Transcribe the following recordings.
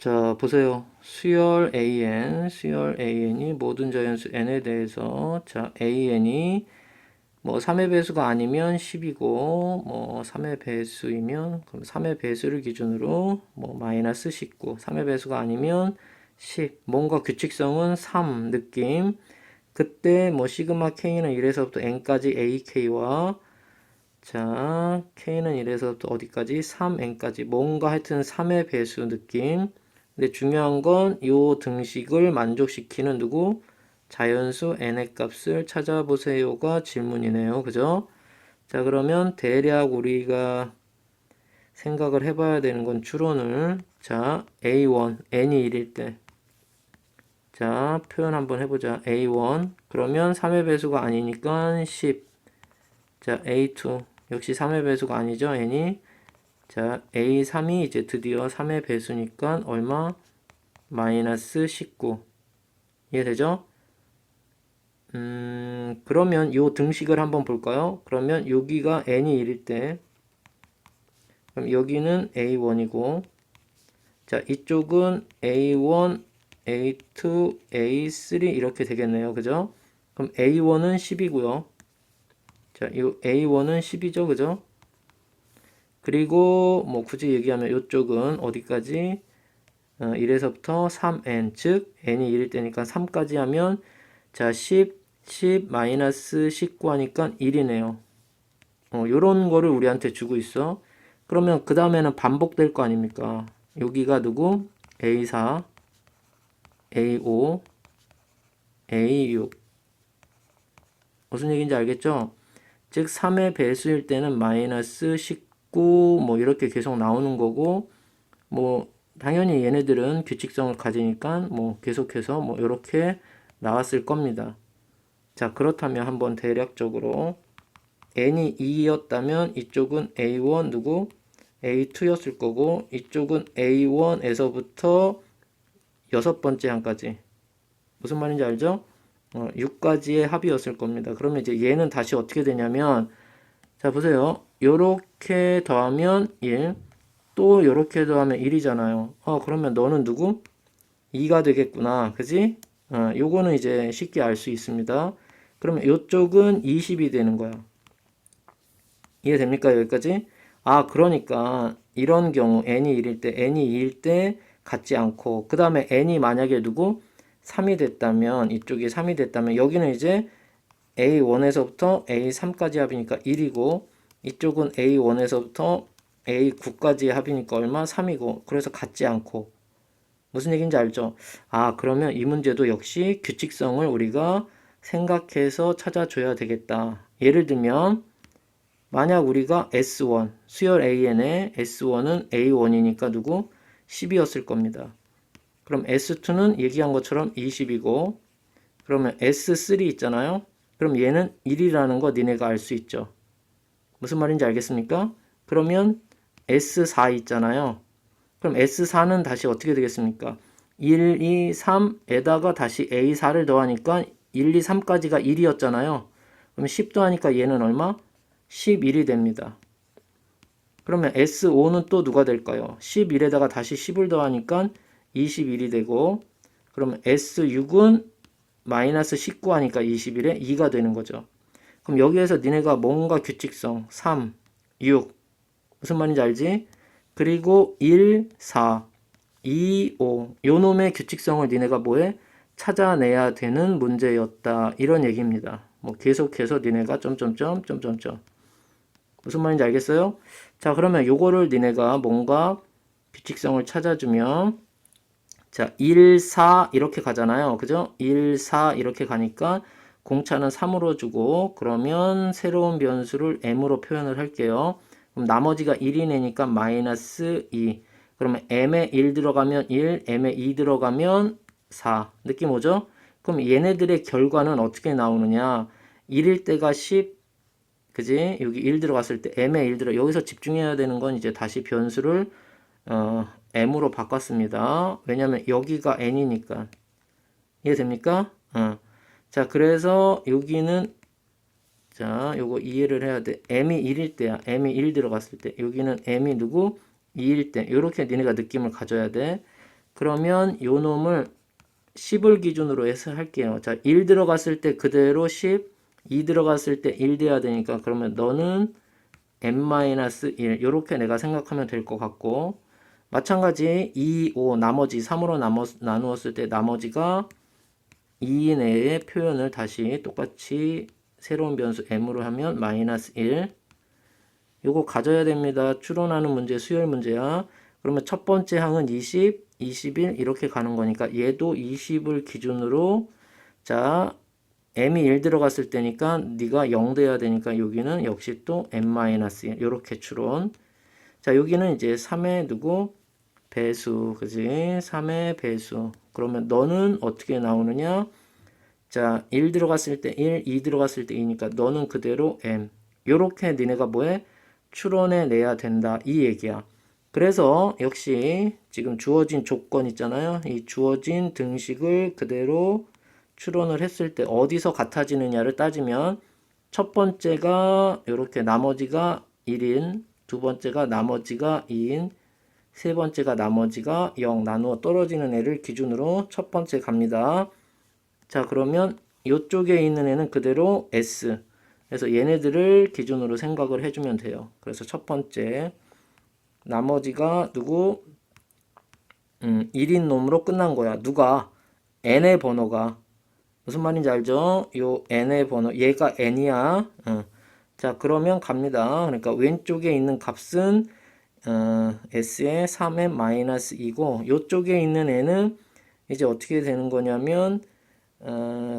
자, 보세요. 수열 an이 모든 자연수 n에 대해서 자, an이 뭐 3의 배수가 아니면 10이고 뭐 3의 배수이면 그럼 3의 배수를 기준으로 뭐 마이너스 19, 3의 배수가 아니면 10. 뭔가 규칙성은 3 느낌. 그때 뭐 시그마 k는 1에서부터 n까지 ak와 자, k는 1에서부터 어디까지? 3n까지. 뭔가 하여튼 3의 배수 느낌. 근데 중요한 건 요 등식을 만족시키는 누구? 자연수 n의 값을 찾아보세요가 질문이네요. 그죠? 자, 그러면 대략 우리가 생각을 해봐야 되는 건 추론을. 자, a1, n이 1일 때. 자, 표현 한번 해보자. a1. 그러면 3의 배수가 아니니까 10. 자, a2. 역시 3의 배수가 아니죠, n이. 자, A3이 이제 드디어 3의 배수니까 얼마? 마이너스 19. 이해되죠? 그러면 요 등식을 한번 볼까요? 그러면 여기가 n이 1일 때, 그럼 여기는 A1이고, 자, 이쪽은 A1, A2, A3 이렇게 되겠네요. 그죠? 그럼 A1은 10이고요. 자, 이 A1은 10이죠. 그죠? 그리고 뭐 굳이 얘기하면 이쪽은 어디까지? 1에서부터 3n, 즉 n이 1일 때니까 3까지 하면 자 10 마이너스 19 하니까 1이네요. 요런 거를 우리한테 주고 있어. 그러면 그 다음에는 반복될 거 아닙니까? 여기가 누구? A4, A5, A6. 무슨 얘기인지 알겠죠? 즉 3의 배수일 때는 마이너스 19 뭐 이렇게 계속 나오는 거고, 뭐 당연히 얘네들은 규칙성을 가지니까 뭐 계속해서 뭐 이렇게 나왔을 겁니다. 자, 그렇다면 한번 대략적으로 n이 2였다면 이쪽은 a1 누구? a2였을 거고, 이쪽은 a1에서부터 여섯 번째 항까지. 무슨 말인지 알죠? 6까지의 합이었을 겁니다. 그러면 이제 얘는 다시 어떻게 되냐면, 자 보세요. 요렇게 더하면 1, 또 요렇게 더하면 1이잖아요. 그러면 너는 누구? 2가 되겠구나. 그지? 요거는 이제 쉽게 알 수 있습니다. 그러면 요쪽은 20이 되는 거야. 이해됩니까? 여기까지? 그러니까 이런 경우 n이 1일 때, n이 2일 때 같지 않고, 그 다음에 n이 만약에 누구? 3이 됐다면, 이쪽이 3이 됐다면, 여기는 이제 A1에서부터 A3까지 합이니까 1이고, 이쪽은 A1에서부터 A9까지 합이니까 얼마? 3이고, 그래서 같지 않고. 무슨 얘기인지 알죠? 그러면 이 문제도 역시 규칙성을 우리가 생각해서 찾아줘야 되겠다. 예를 들면, 만약 우리가 S1, 수열 AN의 S1은 A1이니까 누구? 10이었을 겁니다. 그럼 S2는 얘기한 것처럼 20이고, 그러면 S3 있잖아요? 그럼 얘는 1이라는 거 니네가 알 수 있죠. 무슨 말인지 알겠습니까? 그러면 S4 있잖아요. 그럼 S4는 다시 어떻게 되겠습니까? 1, 2, 3에다가 다시 A4를 더하니까 1, 2, 3까지가 1이었잖아요. 그럼 10 더하니까 얘는 얼마? 11이 됩니다. 그러면 S5는 또 누가 될까요? 11에다가 다시 10을 더하니까 21이 되고, 그러면 S6은 마이너스 19 하니까 21에 2가 되는 거죠. 그럼 여기에서 니네가 뭔가 규칙성 3, 6 무슨 말인지 알지? 그리고 1, 4, 2, 5 요 놈의 규칙성을 니네가 뭐해? 찾아내야 되는 문제였다. 이런 얘기입니다. 뭐 계속해서 니네가 점점점 점점점 무슨 말인지 알겠어요? 자, 그러면 요거를 니네가 뭔가 규칙성을 찾아주면 자, 1, 4 이렇게 가잖아요. 그죠? 1, 4 이렇게 가니까 공차는 3으로 주고 그러면 새로운 변수를 m으로 표현을 할게요. 그럼 나머지가 1이 내니까 마이너스 2. 그러면 m에 1 들어가면 1, m에 2 들어가면 4. 느낌 오죠? 그럼 얘네들의 결과는 어떻게 나오느냐? 1일 때가 10, 그지? 여기 1 들어갔을 때 m에 1 들어. 여기서 집중해야 되는 건 이제 다시 변수를 m으로 바꿨습니다. 왜냐면 여기가 n이니까. 이해됩니까? 자, 그래서 여기는 자, 요거 이해를 해야 돼. m이 1일 때야. m이 1 들어갔을 때. 여기는 m이 누구? 2일 때. 요렇게 니네가 느낌을 가져야 돼. 그러면 요 놈을 10을 기준으로 해서 할게요. 자, 1 들어갔을 때 그대로 10, 2 들어갔을 때 1 돼야 되니까 그러면 너는 n-1 이렇게 내가 생각하면 될 것 같고, 마찬가지 2, 5 나머지 3으로 나누었을 때 나머지가 2 내의 표현을 다시 똑같이 새로운 변수 m으로 하면 -1. 요거 가져야 됩니다. 추론하는 문제, 수열 문제야. 그러면 첫 번째 항은 20, 21 이렇게 가는 거니까 얘도 20을 기준으로, 자 m이 1 들어갔을 때니까 네가 0 돼야 되니까 여기는 역시 또 n-1 이렇게 추론. 자 여기는 이제 3의 누구 배수, 그지? 3의 배수. 그러면 너는 어떻게 나오느냐? 자 1 들어갔을 때 1, 2 들어갔을 때 2니까 너는 그대로 m. 요렇게 니네가 뭐해? 추론해 내야 된다 이 얘기야. 그래서 역시 지금 주어진 조건 있잖아요. 이 주어진 등식을 그대로 추론을 했을 때 어디서 같아지느냐를 따지면, 첫 번째가 이렇게 나머지가 1인, 두 번째가 나머지가 2인, 세 번째가 나머지가 0 나누어 떨어지는 애를 기준으로 첫 번째 갑니다. 자 그러면 이쪽에 있는 애는 그대로 S. 그래서 얘네들을 기준으로 생각을 해주면 돼요. 그래서 첫 번째 나머지가 누구? 1인 놈으로 끝난 거야. 누가? n의 번호가. 무슨 말인지 알죠? 요 n의 번호, 얘가 n이야. 자 그러면 갑니다. 그러니까 왼쪽에 있는 값은 s의 3n-2고 요쪽에 있는 n은 이제 어떻게 되는 거냐면,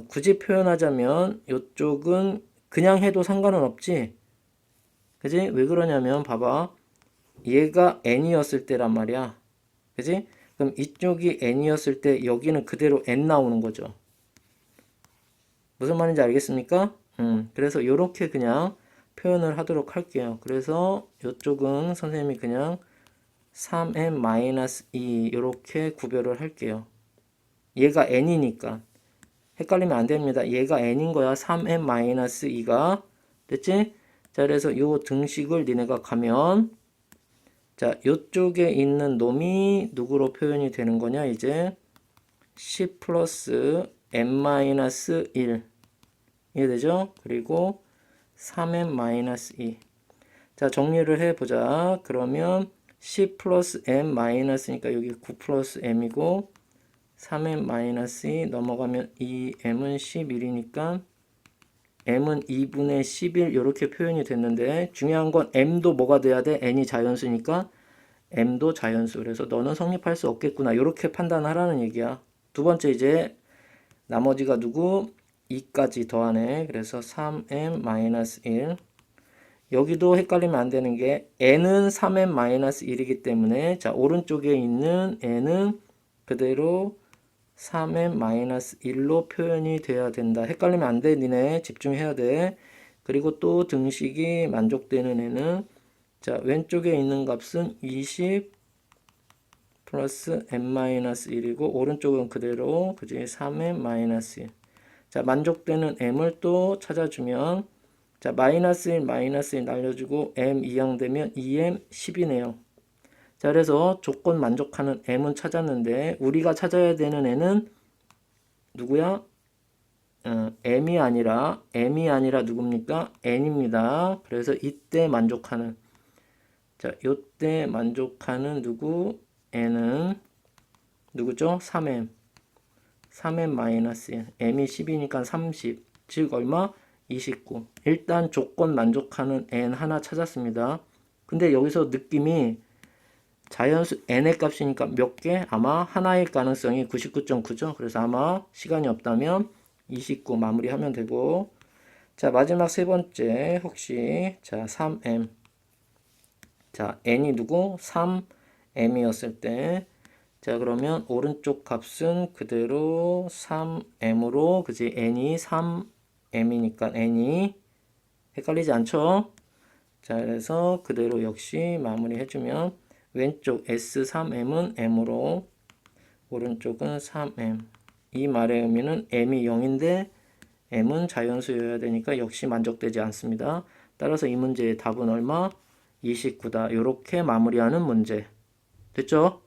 굳이 표현하자면 요쪽은 그냥 해도 상관은 없지. 그지? 왜 그러냐면 봐봐. 얘가 n이었을 때란 말이야. 그지? 그럼 이쪽이 n이었을 때 여기는 그대로 n 나오는 거죠. 무슨 말인지 알겠습니까? 그래서 이렇게 그냥 표현을 하도록 할게요. 그래서 이쪽은 선생님이 그냥 3n-2 이렇게 구별을 할게요. 얘가 n이니까 헷갈리면 안 됩니다. 얘가 n인 거야. 3n-2가 됐지? 자 그래서 이 등식을 니네가 가면, 자 이쪽에 있는 놈이 누구로 표현이 되는 거냐? 이제 10 플러스 n-1 이해되죠? 그리고 3n-2. 자 정리를 해보자. 그러면 10 플러스 m-니까 여기 9 플러스 m이고, 3n-2 넘어가면 2m은 11이니까 m은 2분의 11 이렇게 표현이 됐는데, 중요한 건 m도 뭐가 돼야 돼? n이 자연수니까 m도 자연수. 그래서 너는 성립할 수 없겠구나 이렇게 판단하라는 얘기야. 두 번째 이제 나머지가 누구? 2까지 더하네. 그래서 3n-1. 여기도 헷갈리면 안 되는 게 n은 3n-1이기 때문에, 자 오른쪽에 있는 n은 그대로 3n-1로 표현이 돼야 된다. 헷갈리면 안 돼. 니네 집중해야 돼. 그리고 또 등식이 만족되는 애는, 자 왼쪽에 있는 값은 20 플러스 n-1이고 오른쪽은 그대로 그지 3n-1. 자 만족되는 m을 또 찾아주면, 자 -1 -1 날려주고 m 이항되면 2m 10이네요. 자 그래서 조건 만족하는 m은 찾았는데, 우리가 찾아야 되는 애는 누구야? m이 아니라 누굽니까? n입니다. 그래서 이때 만족하는, 자 요때 만족하는 누구? n은 누구죠? 3m 3m-1 m이 10이니까 30, 즉 얼마? 29. 일단 조건 만족하는 n 하나 찾았습니다. 근데 여기서 느낌이 자연수 n의 값이니까 몇 개? 아마 하나일 가능성이 99.9죠. 그래서 아마 시간이 없다면 29 마무리하면 되고, 자 마지막 세 번째 혹시 자 3m. 자 n이 누구? 3m이었을 때, 자 그러면 오른쪽 값은 그대로 3m으로, 그지? n이 3m이니까 n이 헷갈리지 않죠? 자 그래서 그대로 역시 마무리 해주면 왼쪽 S3m은 m으로, 오른쪽은 3m. 이 말의 의미는 m이 0인데 m은 자연수여야 되니까 역시 만족되지 않습니다. 따라서 이 문제의 답은 얼마? 29다. 이렇게 마무리하는 문제. 됐죠?